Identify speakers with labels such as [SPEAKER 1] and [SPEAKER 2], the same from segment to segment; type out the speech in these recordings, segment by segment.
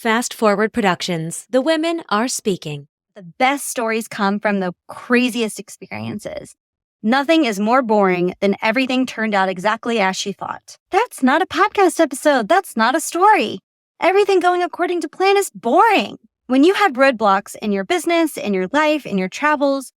[SPEAKER 1] Fast Forward Productions. The women are speaking.
[SPEAKER 2] The best stories come from the craziest experiences. Nothing is more boring than everything turned out exactly as she thought. That's not a podcast episode. That's not a story. Everything going according to plan is boring. When you have roadblocks in your business, in your life, in your travels,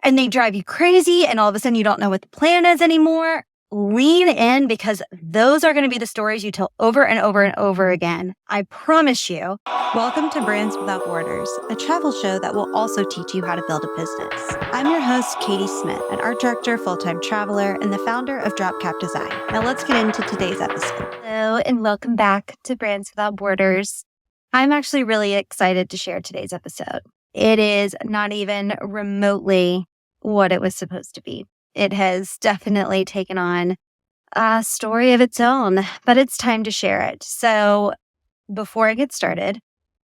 [SPEAKER 2] and they drive you crazy and all of a sudden you don't know what the plan is anymore, lean in because those are going to be the stories you tell over and over and over again. I promise you.
[SPEAKER 3] Welcome to Brands Without Borders, a travel show that will also teach you how to build a business. I'm your host, Katie Smith, an art director, full-time traveler, and the founder of Drop Cap Design. Now let's get into today's episode.
[SPEAKER 2] Hello and welcome back to Brands Without Borders. I'm actually really excited to share today's episode. It is not even remotely what it was supposed to be. It has definitely taken on a story of its own, but it's time to share it. So before I get started,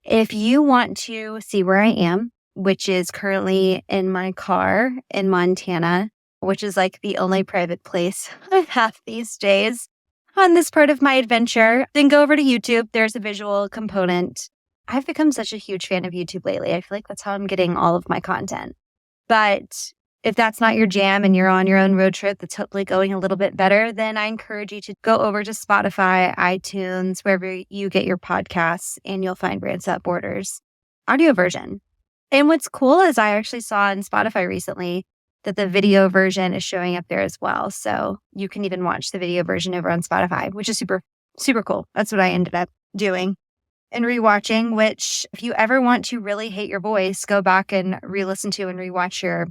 [SPEAKER 2] if you want to see where I am, which is currently in my car in Montana, which is like the only private place I have these days on this part of my adventure, then go over to YouTube. There's a visual component. I've become such a huge fan of YouTube lately. I feel like that's how I'm getting all of my content. But if that's not your jam and you're on your own road trip that's hopefully going a little bit better, then I encourage you to go over to Spotify, iTunes, wherever you get your podcasts, and you'll find Brands Without Borders audio version. And what's cool is I actually saw on Spotify recently that the video version is showing up there as well. So you can even watch the video version over on Spotify, which is super, super cool. That's what I ended up doing and rewatching, which if you ever want to really hate your voice, go back and re-listen to and rewatch your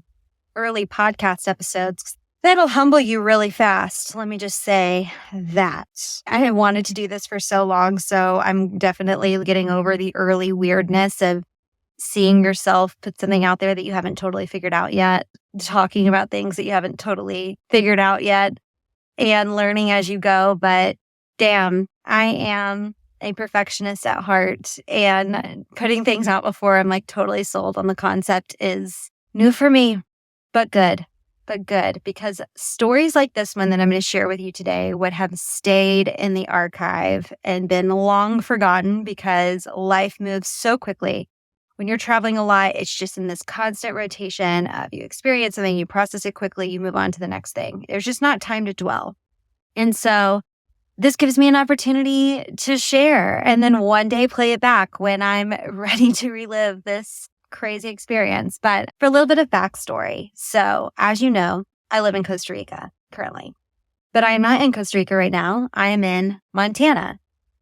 [SPEAKER 2] early podcast episodes. That'll humble you really fast. Let me just say that. I have wanted to do this for so long, so I'm definitely getting over the early weirdness of seeing yourself put something out there that you haven't totally figured out yet, talking about things that you haven't totally figured out yet, and learning as you go. But damn, I am a perfectionist at heart, and putting things out before I'm like totally sold on the concept is new for me. But good, because stories like this one that I'm going to share with you today would have stayed in the archive and been long forgotten because life moves so quickly. When you're traveling a lot, it's just in this constant rotation of you experience something, you process it quickly, you move on to the next thing. There's just not time to dwell. And so this gives me an opportunity to share and then one day play it back when I'm ready to relive this crazy experience. But for a little bit of backstory. So as you know, I live in Costa Rica currently, but I am not in Costa Rica right now. I am in Montana.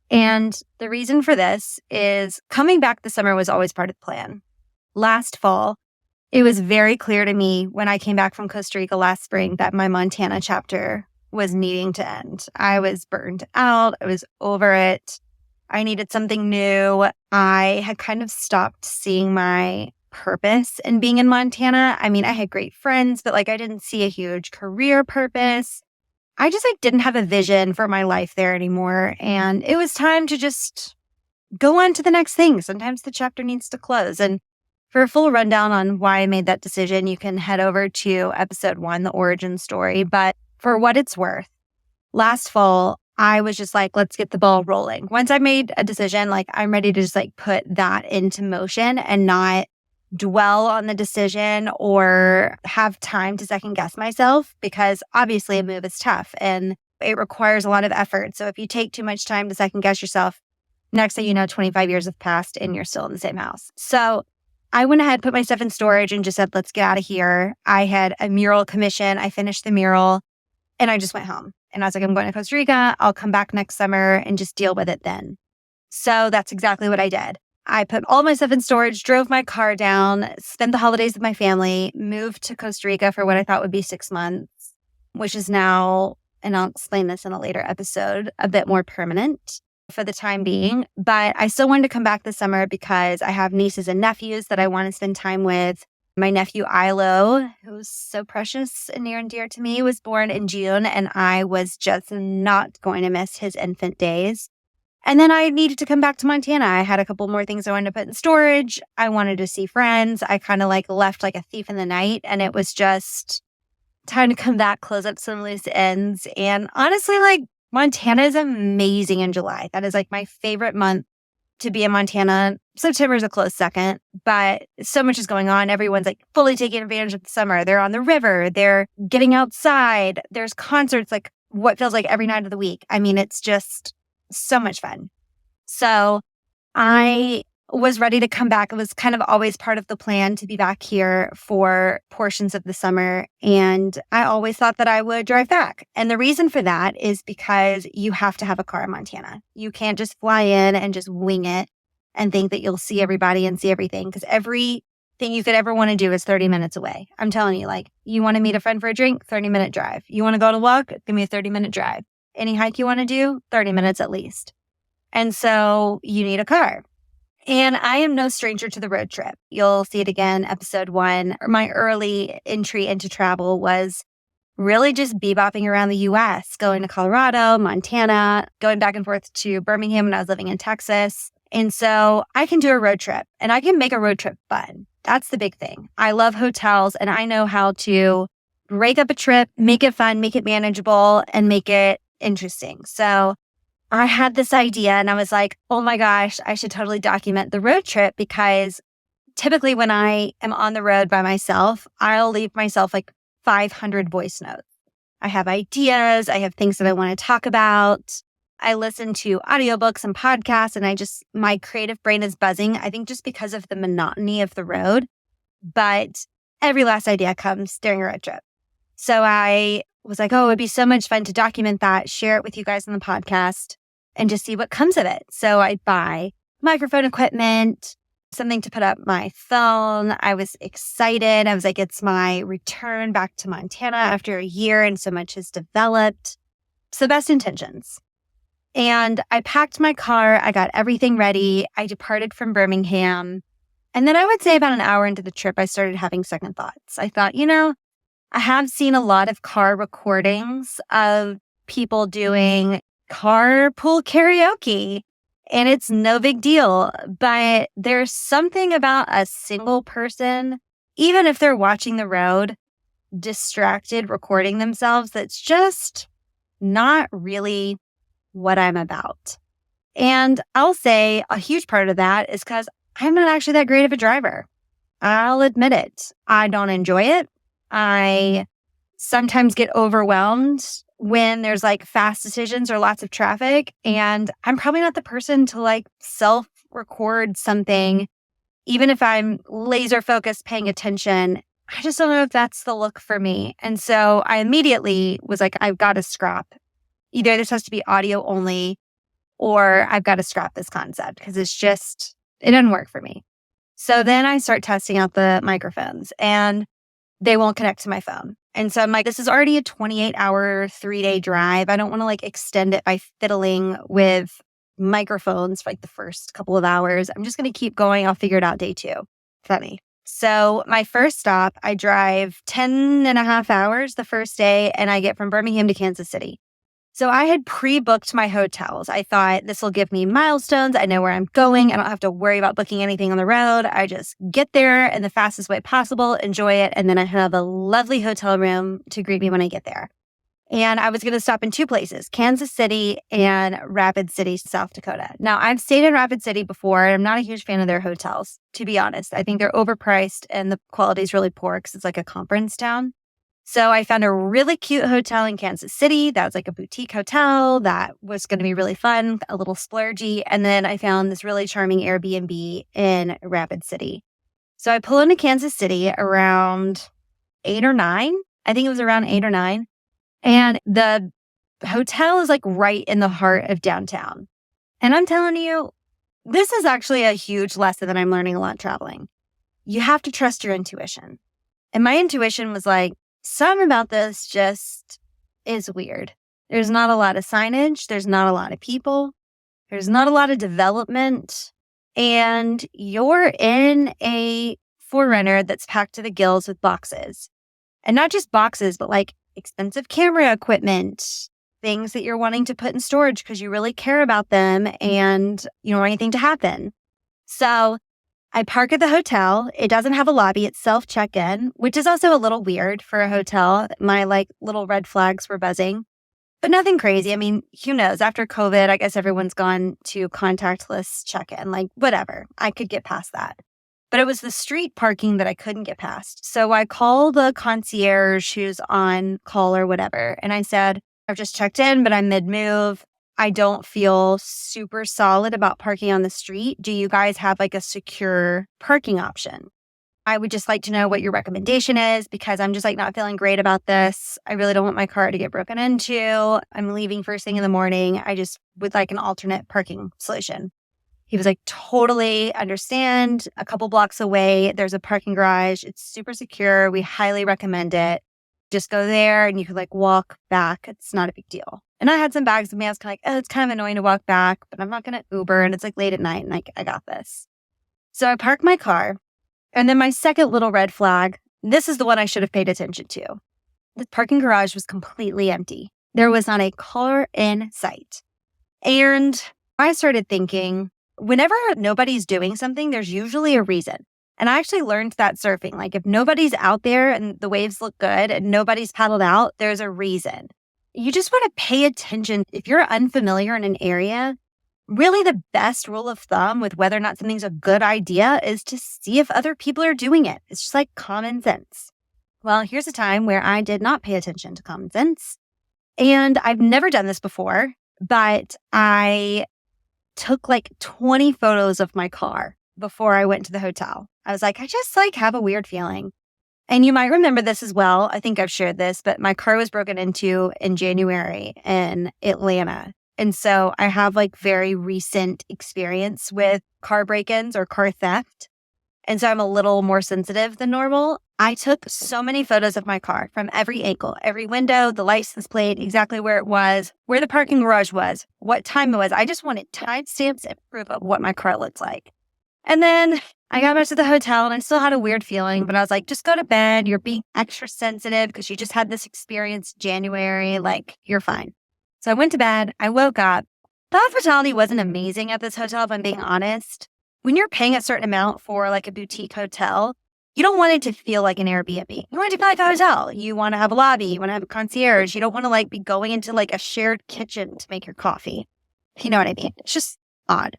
[SPEAKER 2] And the reason for this is coming back this summer was always part of the plan. Last fall, it was very clear to me when I came back from Costa Rica last spring that my Montana chapter was needing to end. I was burned out. I was over it. I needed something new. I had kind of stopped seeing my purpose in being in Montana. I mean, I had great friends, but I didn't see a huge career purpose. I just didn't have a vision for my life there anymore. And it was time to just go on to the next thing. Sometimes the chapter needs to close. And for a full rundown on why I made that decision, you can head over to episode 1, the origin story. But for what it's worth, last fall, I was just let's get the ball rolling. Once I made a decision, I'm ready to just put that into motion and not dwell on the decision or have time to second guess myself, because obviously a move is tough and it requires a lot of effort. So if you take too much time to second guess yourself, next thing you know, 25 years have passed and you're still in the same house. So I went ahead, put my stuff in storage and just said, let's get out of here. I had a mural commission. I finished the mural and I just went home. And I was I'm going to Costa Rica. I'll come back next summer and just deal with it then. So that's exactly what I did. I put all my stuff in storage, drove my car down, spent the holidays with my family, moved to Costa Rica for what I thought would be 6 months, which is now, and I'll explain this in a later episode, a bit more permanent for the time being. But I still wanted to come back this summer because I have nieces and nephews that I want to spend time with. My nephew, Ilo, who's so precious and near and dear to me, was born in June, and I was just not going to miss his infant days. And then I needed to come back to Montana. I had a couple more things I wanted to put in storage. I wanted to see friends. I kind of left like a thief in the night, and it was just time to come back, close up some loose ends. And honestly, Montana is amazing in July. That is my favorite month to be in Montana. September is a close second, but so much is going on. Everyone's like fully taking advantage of the summer. They're on the river. They're getting outside. There's concerts like what feels like every night of the week. I mean, it's just so much fun. So I was ready to come back. It was kind of always part of the plan to be back here for portions of the summer. And I always thought that I would drive back. And the reason for that is because you have to have a car in Montana. You can't just fly in and just wing it and think that you'll see everybody and see everything, because everything you could ever want to do is 30 minutes away. I'm telling you, like, you want to meet a friend for a drink, 30-minute drive. You want to go on a walk, it's going to be a 30-minute drive. Any hike you want to do, 30 minutes at least. And so you need a car. And I am no stranger to the road trip. You'll see it again, episode 1. My early entry into travel was really just bebopping around the U.S., going to Colorado, Montana, going back and forth to Birmingham when I was living in Texas. And so I can do a road trip, and I can make a road trip fun. That's the big thing. I love hotels, and I know how to break up a trip, make it fun, make it manageable, and make it interesting. So I had this idea and I was like, oh my gosh, I should totally document the road trip, because typically when I am on the road by myself, I'll leave myself like 500 voice notes. I have ideas. I have things that I want to talk about. I listen to audiobooks and podcasts, and my creative brain is buzzing, I think just because of the monotony of the road. But every last idea comes during a road trip. So I was like, oh, it'd be so much fun to document that, share it with you guys on the podcast, and just see what comes of it. So I buy microphone equipment, something to put up my phone. I was excited. I was like, it's my return back to Montana after a year, and so much has developed. So best intentions. And I packed my car. I got everything ready. I departed from Birmingham. And then I would say about an hour into the trip, I started having second thoughts. I thought, I have seen a lot of car recordings of people doing carpool karaoke, and it's no big deal. But there's something about a single person, even if they're watching the road, distracted, recording themselves, that's just not really what I'm about. And I'll say a huge part of that is because I'm not actually that great of a driver. I'll admit it. I don't enjoy it. I sometimes get overwhelmed when there's like fast decisions or lots of traffic. And I'm probably not the person to like self-record something, even if I'm laser focused paying attention. I just don't know if that's the look for me. And so I immediately was like, I've got to scrap. Either this has to be audio only, or I've got to scrap this concept, because it doesn't work for me. So then I start testing out the microphones, and they won't connect to my phone. And so I'm like, this is already a 28-hour, 3-day drive. I don't want to like extend it by fiddling with microphones for like the first couple of hours. I'm just going to keep going. I'll figure it out day 2. Funny. So my first stop, I drive 10 and a half hours the first day, and I get from Birmingham to Kansas City. So I had pre-booked my hotels. I thought this will give me milestones. I know where I'm going. I don't have to worry about booking anything on the road. I just get there in the fastest way possible, enjoy it, and then I have a lovely hotel room to greet me when I get there. And I was going to stop in 2 places, Kansas City and Rapid City, South Dakota. Now, I've stayed in Rapid City before, and I'm not a huge fan of their hotels, to be honest. I think they're overpriced and the quality is really poor because it's like a conference town. So I found a really cute hotel in Kansas City that was like a boutique hotel that was going to be really fun, a little splurgy. And then I found this really charming Airbnb in Rapid City. So I pull into Kansas City around 8 or 9. I think it was around 8 or 9. And the hotel is like right in the heart of downtown. And I'm telling you, this is actually a huge lesson that I'm learning a lot traveling. You have to trust your intuition. And my intuition was like, something about this just is weird. There's not a lot of signage. There's not a lot of people. There's not a lot of development. And you're in a 4Runner that's packed to the gills with boxes. And not just boxes, but like expensive camera equipment, things that you're wanting to put in storage because you really care about them and you don't want anything to happen. So I park at the hotel. It doesn't have a lobby. It's self-check-in, which is also a little weird for a hotel. My like little red flags were buzzing. but nothing crazy. I mean, who knows? After COVID, I guess everyone's gone to contactless check-in, like whatever. I could get past that. But it was the street parking that I couldn't get past. So I called the concierge who's on call or whatever. And I said, I've just checked in, but I'm mid-move. I don't feel super solid about parking on the street. Do you guys have like a secure parking option? I would just like to know what your recommendation is because I'm just like not feeling great about this. I really don't want my car to get broken into. I'm leaving first thing in the morning. I just would like an alternate parking solution. He was like, totally understand. A couple blocks away, there's a parking garage. It's super secure. We highly recommend it. Just go there and you could like walk back. It's not a big deal. And I had some bags with me. I was kind of like, oh, it's kind of annoying to walk back, but I'm not going to Uber. And it's like late at night and I got this. So I parked my car. And then my second little red flag, this is the one I should have paid attention to. The parking garage was completely empty. There was not a car in sight. And I started thinking, whenever nobody's doing something, there's usually a reason. And I actually learned that surfing. Like if nobody's out there and the waves look good and nobody's paddled out, there's a reason. You just want to pay attention. If you're unfamiliar in an area, really the best rule of thumb with whether or not something's a good idea is to see if other people are doing it. It's just like common sense. Well, here's a time where I did not pay attention to common sense. And I've never done this before, but I took like 20 photos of my car before I went to the hotel. I was like, I just like have a weird feeling. And you might remember this as well. I think I've shared this, but my car was broken into in January in Atlanta. And so I have like very recent experience with car break-ins or car theft. And so I'm a little more sensitive than normal. I took so many photos of my car from every angle, every window, the license plate, exactly where it was, where the parking garage was, what time it was. I just wanted timestamps and proof of what my car looked like. And then I got back to the hotel and I still had a weird feeling, but I was like, just go to bed. You're being extra sensitive because you just had this experience in January. Like, you're fine. So I went to bed. I woke up. The hospitality wasn't amazing at this hotel, if I'm being honest. When you're paying a certain amount for like a boutique hotel, you don't want it to feel like an Airbnb. You want it to feel like a hotel. You want to have a lobby. You want to have a concierge. You don't want to like be going into like a shared kitchen to make your coffee. You know what I mean? It's just odd.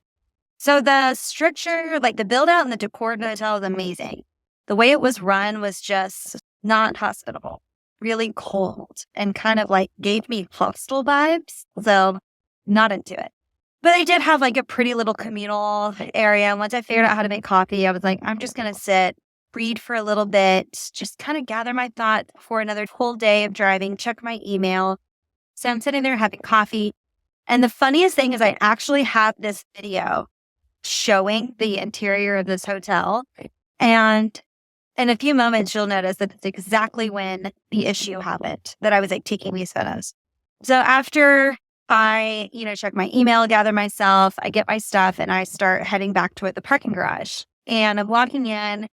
[SPEAKER 2] So the structure, like the build out and the decor of the hotel is amazing. The way it was run was just not hospitable, really cold and kind of like gave me hostel vibes. So not into it. But they did have like a pretty little communal area. And once I figured out how to make coffee, I was like, I'm just going to sit, read for a little bit, just kind of gather my thoughts for another full day of driving, check my email. So I'm sitting there having coffee. And the funniest thing is I actually have this video showing the interior of this hotel. And in a few moments, you'll notice that it's exactly when the issue happened that I was like taking these photos. So after I, check my email, gather myself, I get my stuff and I start heading back toward the parking garage. And I'm walking in.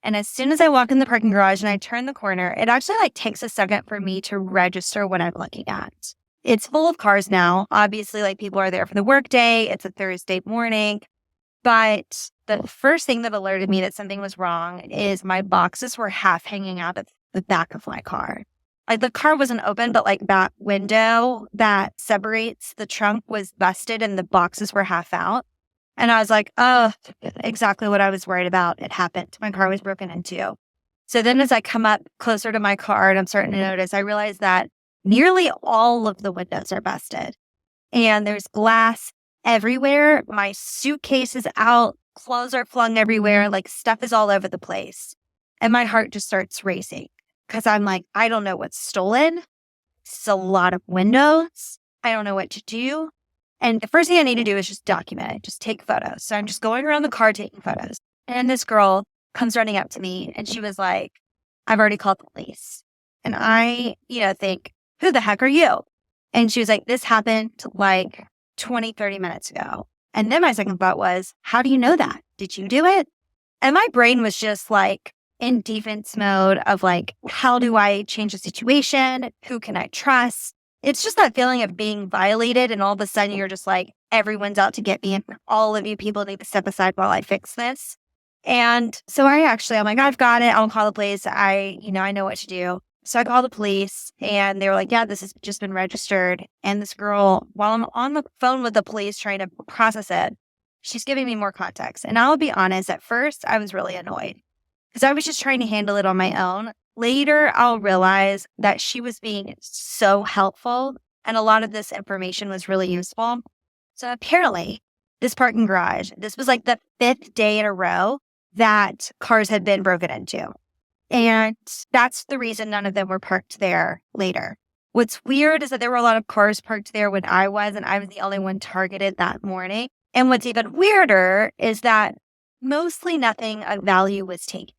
[SPEAKER 2] And as soon as I walk in the parking garage and I turn the corner, it actually like takes a second for me to register what I'm looking at. It's full of cars now. Obviously, like people are there for the workday. It's a Thursday morning. But the first thing that alerted me that something was wrong is my boxes were half hanging out of the back of my car. Like the car wasn't open, but like that window that separates the trunk was busted and the boxes were half out. And I was like, oh, exactly what I was worried about. It happened. My car was broken into. So then as I come up closer to my car and I'm starting to notice, I realize that nearly all of the windows are busted. And there's glass everywhere. My suitcase is out. Clothes are flung everywhere. Like stuff is all over the place. And my heart just starts racing because I'm like, I don't know what's stolen. It's a lot of windows. I don't know what to do. And the first thing I need to do is just document it, just take photos. So I'm just going around the car taking photos. And this girl comes running up to me and she was like, I've already called the police. And I, think, who the heck are you? And she was like, this happened like 20, 30 minutes ago. And then my second thought was, how do you know that? Did you do it? And my brain was just like in defense mode of like, how do I change the situation? Who can I trust? It's just that feeling of being violated. And all of a sudden you're just like, everyone's out to get me. And all of you people need to step aside while I fix this. And so I'm like, I've got it. I'll call the police. I know what to do. So I called the police and they were like, yeah, this has just been registered. And this girl, while I'm on the phone with the police trying to process it, she's giving me more context. And I'll be honest, at first I was really annoyed because I was just trying to handle it on my own. Later, I'll realize that she was being so helpful and a lot of this information was really useful. So apparently, this parking garage, this was like the 5th day in a row that cars had been broken into. And that's the reason none of them were parked there later. What's weird is that there were a lot of cars parked there when I was, and I was the only one targeted that morning. And what's even weirder is that mostly nothing of value was taken.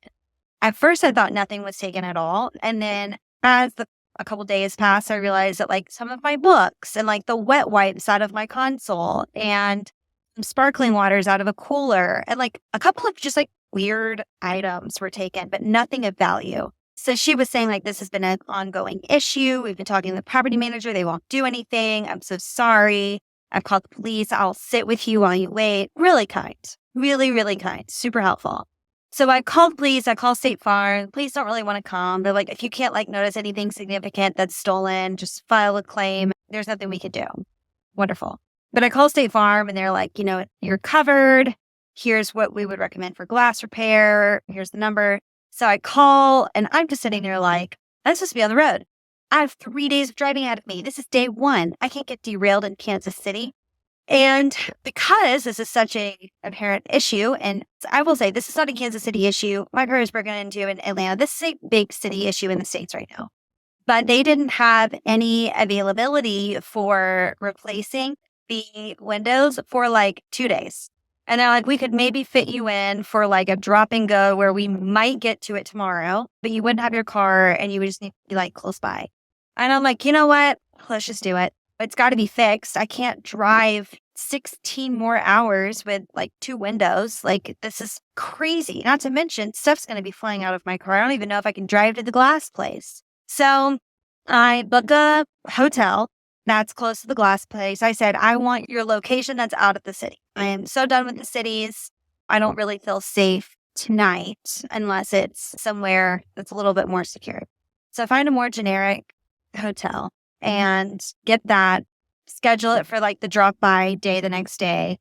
[SPEAKER 2] At first, I thought nothing was taken at all. And then as a couple days passed, I realized that like some of my books and like the wet wipes out of my console and some sparkling waters out of a cooler and like a couple of just like weird items were taken, but nothing of value. So she was saying like, this has been an ongoing issue. We've been talking to the property manager. They won't do anything. I'm so sorry. I've called the police. I'll sit with you while you wait. Really kind. Really, really kind. Super helpful. So I called police. I called State Farm. Police don't really want to come. They're like, if you can't like notice anything significant that's stolen, just file a claim. There's nothing we could do. Wonderful. But I called State Farm and they're like, you know, you're covered. Here's what we would recommend for glass repair. Here's the number. So I call and I'm just sitting there like, I'm supposed to be on the road. I have 3 days of driving ahead of me. This is day 1. I can't get derailed in Kansas City. And because this is such a apparent issue, and I will say this is not a Kansas City issue. My car is broken into in Atlanta. This is a big city issue in the States right now. But they didn't have any availability for replacing the windows for like 2 days. And they're like, we could maybe fit you in for like a drop and go where we might get to it tomorrow, but you wouldn't have your car and you would just need to be like close by. And I'm like, you know what? Let's just do it. It's got to be fixed. I can't drive 16 more hours with like 2 windows. Like, this is crazy. Not to mention, stuff's going to be flying out of my car. I don't even know if I can drive to the glass place. So I booked a hotel that's close to the glass place. I said, I want your location that's out of the city. I am so done with the cities. I don't really feel safe tonight unless it's somewhere that's a little bit more secure. So I find a more generic hotel and get that, schedule it for like the drop by day the next day.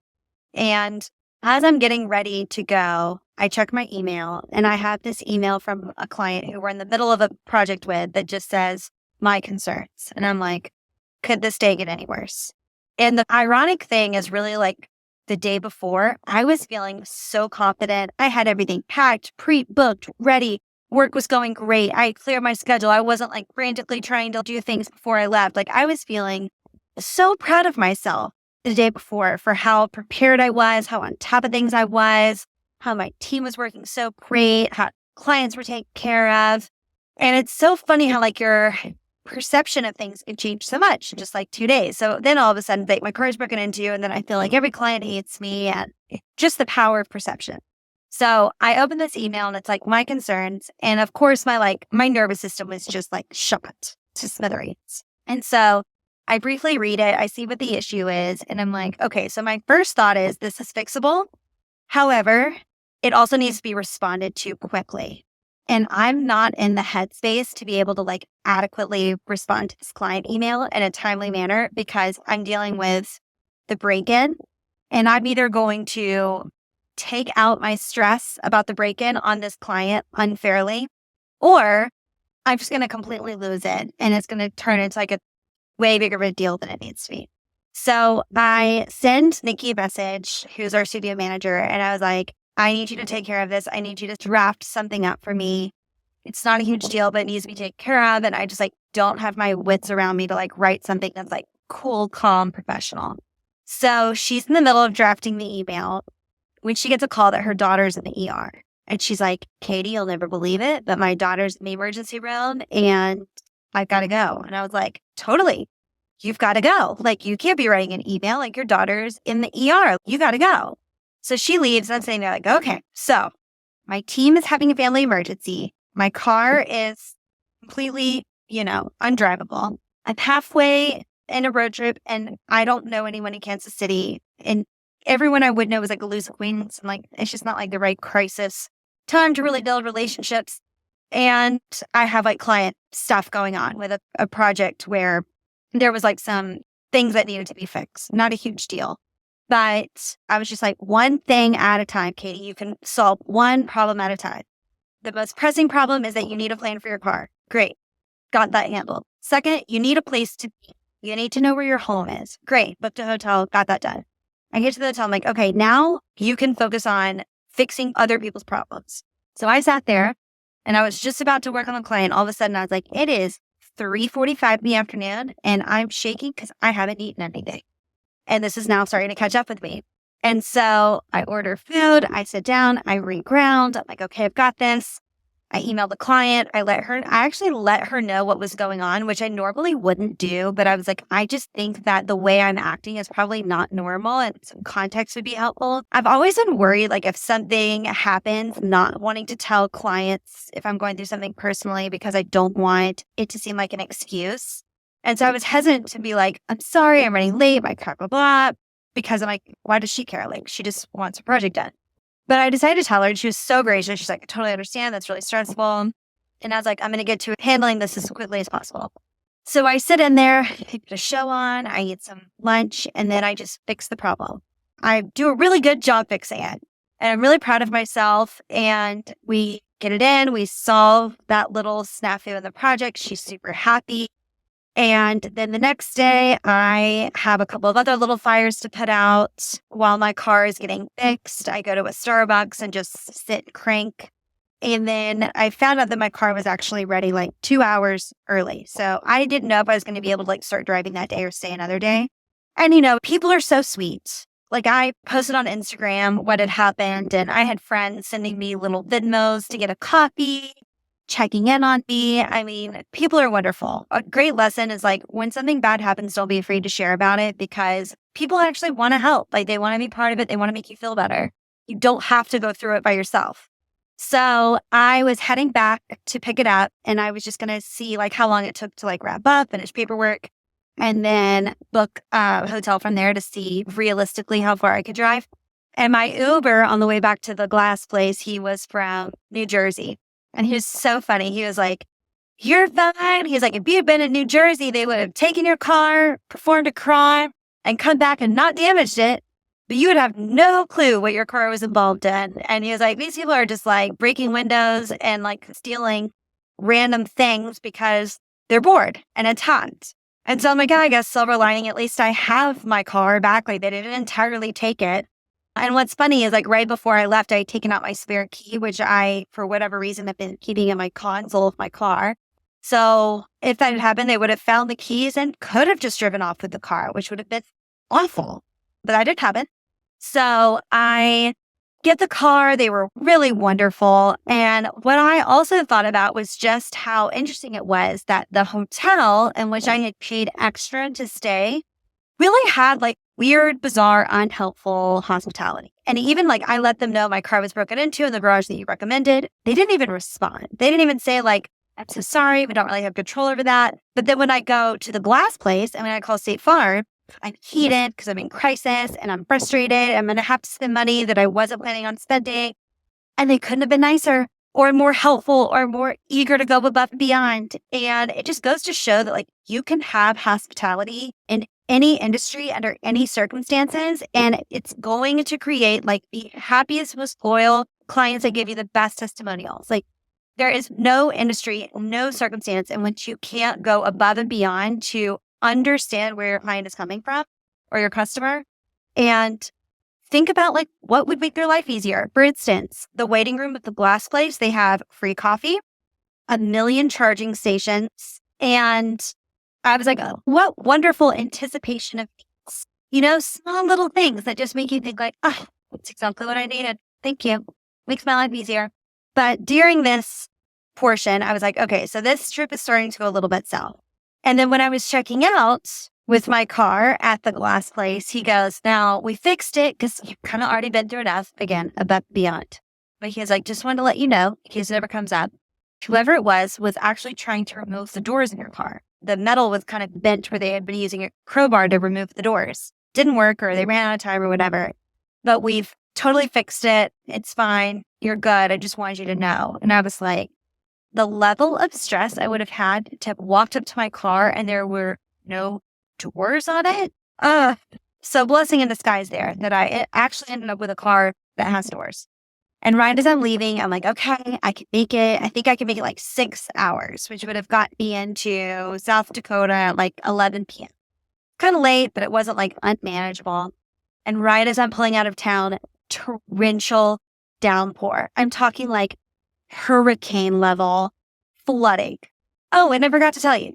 [SPEAKER 2] And as I'm getting ready to go, I check my email and I have this email from a client who we're in the middle of a project with that just says, my concerns. And I'm like, could this day get any worse? And the ironic thing is really like the day before, I was feeling so confident. I had everything packed, pre-booked, ready. Work was going great. I cleared my schedule. I wasn't like frantically trying to do things before I left. Like, I was feeling so proud of myself the day before for how prepared I was, how on top of things I was, how my team was working so great, how clients were taken care of. And it's so funny how like your perception of things can change so much in just like 2 days. So then all of a sudden, like, my car is broken into, and then I feel like every client hates me, and just the power of perception. So I open this email and it's like, my concerns. And of course, my nervous system was just like shot to smithereens. And so I briefly read it. I see what the issue is. And I'm like, okay, so my first thought is this is fixable. However, it also needs to be responded to quickly. And I'm not in the headspace to be able to like adequately respond to this client email in a timely manner because I'm dealing with the break-in, and I'm either going to take out my stress about the break-in on this client unfairly, or I'm just going to completely lose it and it's going to turn into like a way bigger of a deal than it needs to be. So I send Nikki a message, who's our studio manager, and I was like, I need you to take care of this. I need you to draft something up for me. It's not a huge deal, but it needs to be taken care of. And I just like don't have my wits around me to like write something that's like cool, calm, professional. So she's in the middle of drafting the email when she gets a call that her daughter's in the ER. And she's like, Katie, you'll never believe it, but my daughter's in the emergency room and I've got to go. And I was like, totally. You've got to go. Like, you can't be writing an email. Like, your daughter's in the ER. You got to go. So she leaves. I'm sitting there like, okay, so my team is having a family emergency. My car is completely, undrivable. I'm halfway in a road trip and I don't know anyone in Kansas City. And everyone I would know is like a loose acquaintance. And like, it's just not like the right crisis time to really build relationships. And I have like client stuff going on with a project where there was like some things that needed to be fixed. Not a huge deal. But I was just like, one thing at a time, Katie. You can solve one problem at a time. The most pressing problem is that you need a plan for your car. Great. Got that handled. Second, you need a place to be. You need to know where your home is. Great. Booked a hotel. Got that done. I get to the hotel. I'm like, okay, now you can focus on fixing other people's problems. So I sat there and I was just about to work on the client. All of a sudden, I was like, it is 3:45 in the afternoon and I'm shaking because I haven't eaten anything. And this is now starting to catch up with me. And so I order food. I sit down. I reground. I'm like, okay, I've got this. I emailed the client. I actually let her know what was going on, which I normally wouldn't do. But I was like, I just think that the way I'm acting is probably not normal and some context would be helpful. I've always been worried, like if something happens, not wanting to tell clients if I'm going through something personally because I don't want it to seem like an excuse. And so I was hesitant to be like, I'm sorry, I'm running late, my blah, blah, blah. Because I'm like, why does she care? Like, she just wants a project done. But I decided to tell her, and she was so gracious. She's like, I totally understand. That's really stressful. And I was like, I'm going to get to handling this as quickly as possible. So I sit in there, I put a show on, I eat some lunch, and then I just fix the problem. I do a really good job fixing it. And I'm really proud of myself. And we get it in. We solve that little snafu in the project. She's super happy. And then the next day, I have a couple of other little fires to put out while my car is getting fixed. I go to a Starbucks and just sit and crank. And then I found out that my car was actually ready like 2 hours early. So I didn't know if I was going to be able to like start driving that day or stay another day. And, people are so sweet. Like I posted on Instagram what had happened and I had friends sending me little Venmos to get a coffee, checking in on me. I mean, people are wonderful. A great lesson is like when something bad happens, don't be afraid to share about it because people actually want to help. Like they want to be part of it. They want to make you feel better. You don't have to go through it by yourself. So I was heading back to pick it up and I was just going to see like how long it took to like wrap up, finish paperwork, and then book a hotel from there to see realistically how far I could drive. And my Uber on the way back to the glass place, he was from New Jersey. And he was so funny. He was like, you're fine. He's like, if you had been in New Jersey, they would have taken your car, performed a crime, and come back and not damaged it. But you would have no clue what your car was involved in. And he was like, these people are just like breaking windows and like stealing random things because they're bored and it's hot. And so I'm like, I guess silver lining, at least I have my car back. Like they didn't entirely take it. And what's funny is like right before I left, I had taken out my spare key, which I, for whatever reason, have been keeping in my console of my car. So if that had happened, they would have found the keys and could have just driven off with the car, which would have been awful. But that didn't happen. So I get the car. They were really wonderful. And what I also thought about was just how interesting it was that the hotel in which I had paid extra to stay really had like weird, bizarre, unhelpful hospitality. And even like I let them know my car was broken into in the garage that you recommended. They didn't even respond. They didn't even say like, I'm so sorry. We don't really have control over that. But then when I go to the glass place and when I call State Farm, I'm heated because I'm in crisis and I'm frustrated. I'm going to have to spend money that I wasn't planning on spending. And they couldn't have been nicer or more helpful or more eager to go above and beyond. And it just goes to show that like you can have hospitality in any industry under any circumstances. And it's going to create like the happiest, most loyal clients that give you the best testimonials. Like there is no industry, no circumstance in which you can't go above and beyond to understand where your client is coming from or your customer and think about like what would make their life easier. For instance, the waiting room at the glass place, they have free coffee, 1 million charging stations. And I was like, oh, what wonderful anticipation of things. Small little things that just make you think like, oh, that's exactly what I needed. Thank you. Makes my life easier. But during this portion, I was like, okay, so this trip is starting to go a little bit south. And then when I was checking out with my car at the glass place, he goes, now we fixed it because you've kind of already been through enough, again, above and beyond. But he was like, just wanted to let you know in case it ever comes up. Whoever it was actually trying to remove the doors in your car. The metal was kind of bent where they had been using a crowbar to remove the doors. Didn't work or they ran out of time or whatever. But we've totally fixed it. It's fine. You're good. I just wanted you to know. And I was like, the level of stress I would have had to have walked up to my car and there were no doors on it. So blessing in disguise there that I actually ended up with a car that has doors. And right as I'm leaving, I'm like, okay, I can make it. I think I can make it like 6 hours, which would have got me into South Dakota at like 11 p.m. Kind of late, but it wasn't like unmanageable. And right as I'm pulling out of town, torrential downpour. I'm talking like hurricane level flooding. Oh, and I forgot to tell you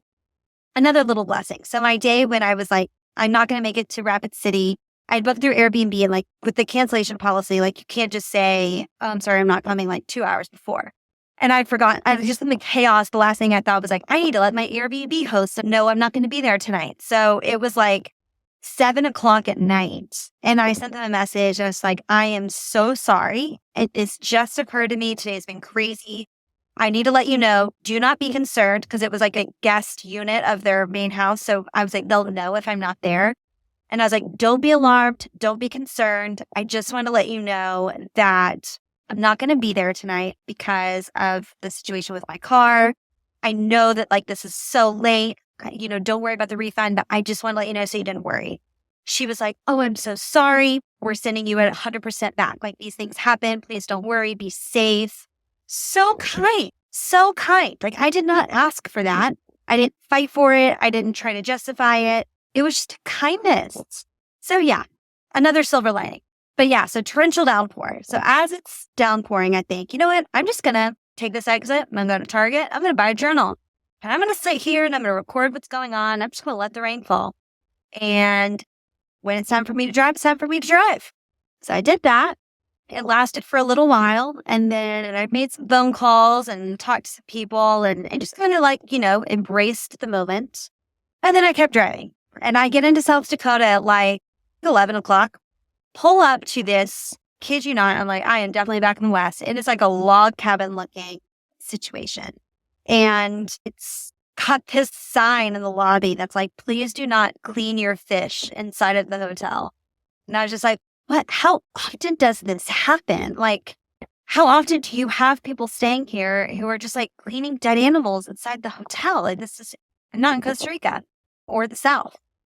[SPEAKER 2] another little blessing. So my day when I was like, I'm not going to make it to Rapid City, I'd booked through Airbnb, and like with the cancellation policy, like you can't just say, oh, I'm sorry, I'm not coming like 2 hours before. And I'd forgotten. I was just in the chaos. The last thing I thought was like, I need to let my Airbnb host know I'm not going to be there tonight. So it was like 7:00 at night. And I sent them a message. I was like, I am so sorry. It's just occurred to me. Today's been crazy. I need to let you know, do not be concerned, because it was like a guest unit of their main house. So I was like, they'll know if I'm not there. And I was like, don't be alarmed. Don't be concerned. I just want to let you know that I'm not going to be there tonight because of the situation with my car. I know that like this is so late. Don't worry about the refund, but I just want to let you know so you didn't worry. She was like, oh, I'm so sorry. We're sending you at 100% back. Like, these things happen. Please don't worry. Be safe. So kind. So kind. Like, I did not ask for that. I didn't fight for it. I didn't try to justify it. It was just kindness. So yeah, another silver lining. But yeah, so torrential downpour. So as it's downpouring, I think, you know what? I'm just going to take this exit. I'm going to go to Target. I'm going to buy a journal. And I'm going to sit here and I'm going to record what's going on. I'm just going to let the rain fall. And when it's time for me to drive, it's time for me to drive. So I did that. It lasted for a little while. And then I made some phone calls and talked to some people and just kind of like, embraced the moment. And then I kept driving. And I get into South Dakota at like 11 o'clock, pull up to this, kid you not, I'm like, I am definitely back in the West. And it's like a log cabin looking situation. And it's got this sign in the lobby that's like, please do not clean your fish inside of the hotel. And I was just like, what? How often does this happen? Like, how often do you have people staying here who are just like cleaning dead animals inside the hotel? Like, this is not in Costa Rica or the South.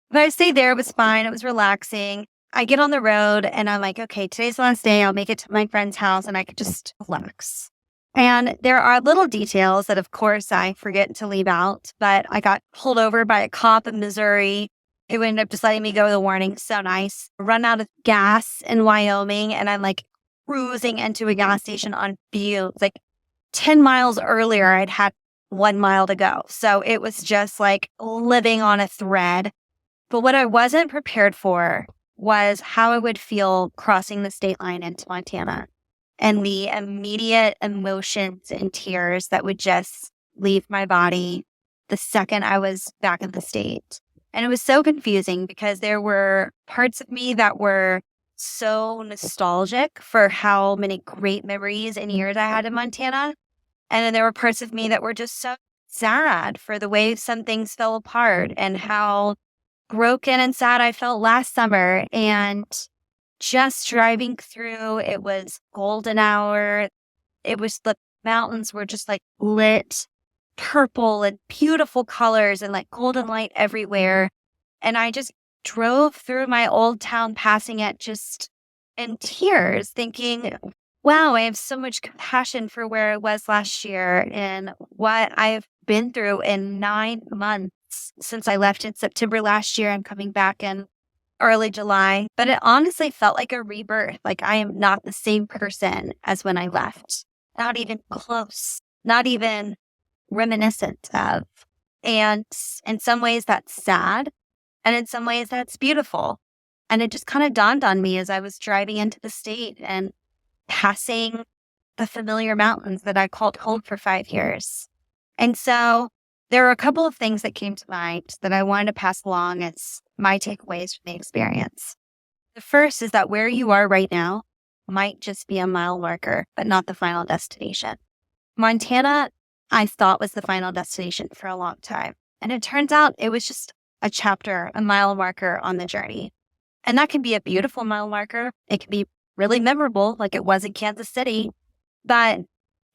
[SPEAKER 2] But I stayed there. It was fine. It was relaxing. I get on the road and I'm like, okay, today's the last day. I'll make it to my friend's house and I could just relax. And there are little details that, of course, I forget to leave out. But I got pulled over by a cop in Missouri who ended up just letting me go with a warning. So nice. Run out of gas in Wyoming. And I'm like cruising into a gas station on Butte. Like 10 miles earlier, I'd had 1 mile to go. So it was just like living on a thread. But what I wasn't prepared for was how I would feel crossing the state line into Montana and the immediate emotions and tears that would just leave my body the second I was back in the state. And it was so confusing because there were parts of me that were so nostalgic for how many great memories and years I had in Montana. And then there were parts of me that were just so sad for the way some things fell apart and how broken and sad I felt last summer. And just driving through, it was golden hour. It was, the mountains were just like lit purple and beautiful colors and like golden light everywhere. And I just drove through my old town, passing it just in tears, thinking, wow, I have so much compassion for where I was last year and what I've been through in 9 months since I left in September last year. I'm coming back in early July, but it honestly felt like a rebirth. Like, I am not the same person as when I left. Not even close, not even reminiscent of. And in some ways that's sad. And in some ways that's beautiful. And it just kind of dawned on me as I was driving into the state and passing the familiar mountains that I called home for 5 years. And so there were a couple of things that came to mind that I wanted to pass along as my takeaways from the experience. The first is that where you are right now might just be a mile marker, but not the final destination. Montana, I thought, was the final destination for a long time. And it turns out it was just a chapter, a mile marker on the journey. And that can be a beautiful mile marker. It can be really memorable, like it was in Kansas City. But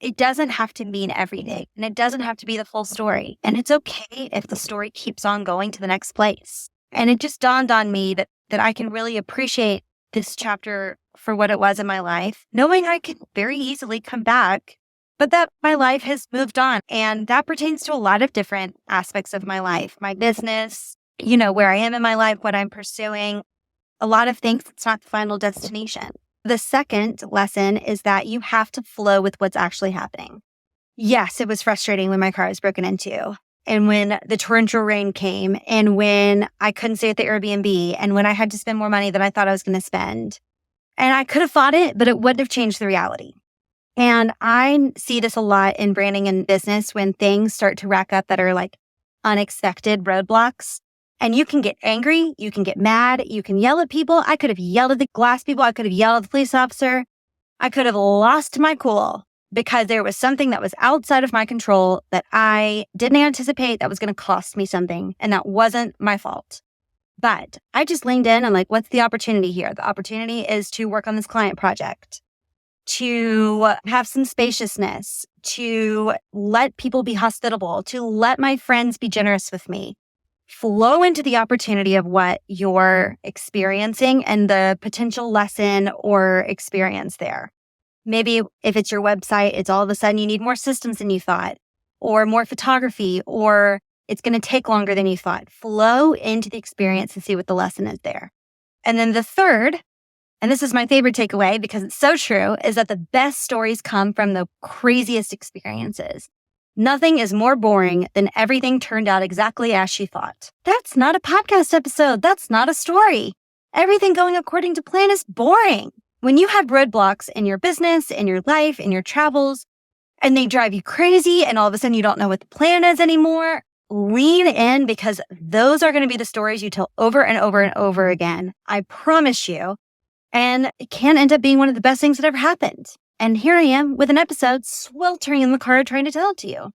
[SPEAKER 2] it doesn't have to mean everything, and it doesn't have to be the full story. And it's okay if the story keeps on going to the next place. And it just dawned on me that I can really appreciate this chapter for what it was in my life, knowing I can very easily come back, but that my life has moved on. And that pertains to a lot of different aspects of my life, my business, where I am in my life, what I'm pursuing, a lot of things. It's not the final destination. The second lesson is that you have to flow with what's actually happening. Yes, it was frustrating when my car was broken into, and when the torrential rain came, and when I couldn't stay at the Airbnb, and when I had to spend more money than I thought I was going to spend. And I could have fought it, but it wouldn't have changed the reality. And I see this a lot in branding and business when things start to rack up that are like unexpected roadblocks. And you can get angry, you can get mad, you can yell at people. I could have yelled at the glass people. I could have yelled at the police officer. I could have lost my cool because there was something that was outside of my control that I didn't anticipate that was going to cost me something. And that wasn't my fault. But I just leaned in. I'm like, what's the opportunity here? The opportunity is to work on this client project, to have some spaciousness, to let people be hospitable, to let my friends be generous with me. Flow into the opportunity of what you're experiencing and the potential lesson or experience there. Maybe if it's your website, it's all of a sudden you need more systems than you thought, or more photography, or it's going to take longer than you thought. Flow into the experience and see what the lesson is there. And then the third, and this is my favorite takeaway because it's so true, is that the best stories come from the craziest experiences. Nothing is more boring than everything turned out exactly as she thought. That's not a podcast episode. That's not a story. Everything going according to plan is boring. When you have roadblocks in your business, in your life, in your travels, and they drive you crazy and all of a sudden you don't know what the plan is anymore, lean in because those are going to be the stories you tell over and over and over again. I promise you. And it can end up being one of the best things that ever happened. And here I am with an episode sweltering in the car trying to tell it to you.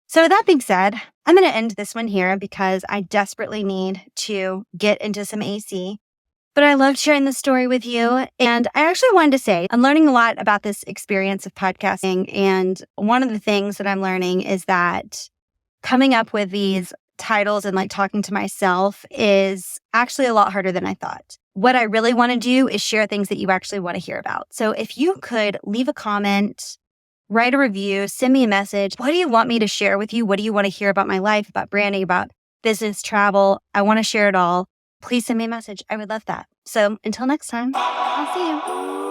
[SPEAKER 2] So with that being said, I'm going to end this one here because I desperately need to get into some AC. But I loved sharing this story with you. And I actually wanted to say I'm learning a lot about this experience of podcasting. And one of the things that I'm learning is that coming up with these titles and like talking to myself is actually a lot harder than I thought. What I really want to do is share things that you actually want to hear about. So if you could leave a comment, write a review, send me a message. What do you want me to share with you? What do you want to hear about my life, about branding, about business, travel? I want to share it all. Please send me a message. I would love that. So until next time, I'll see you.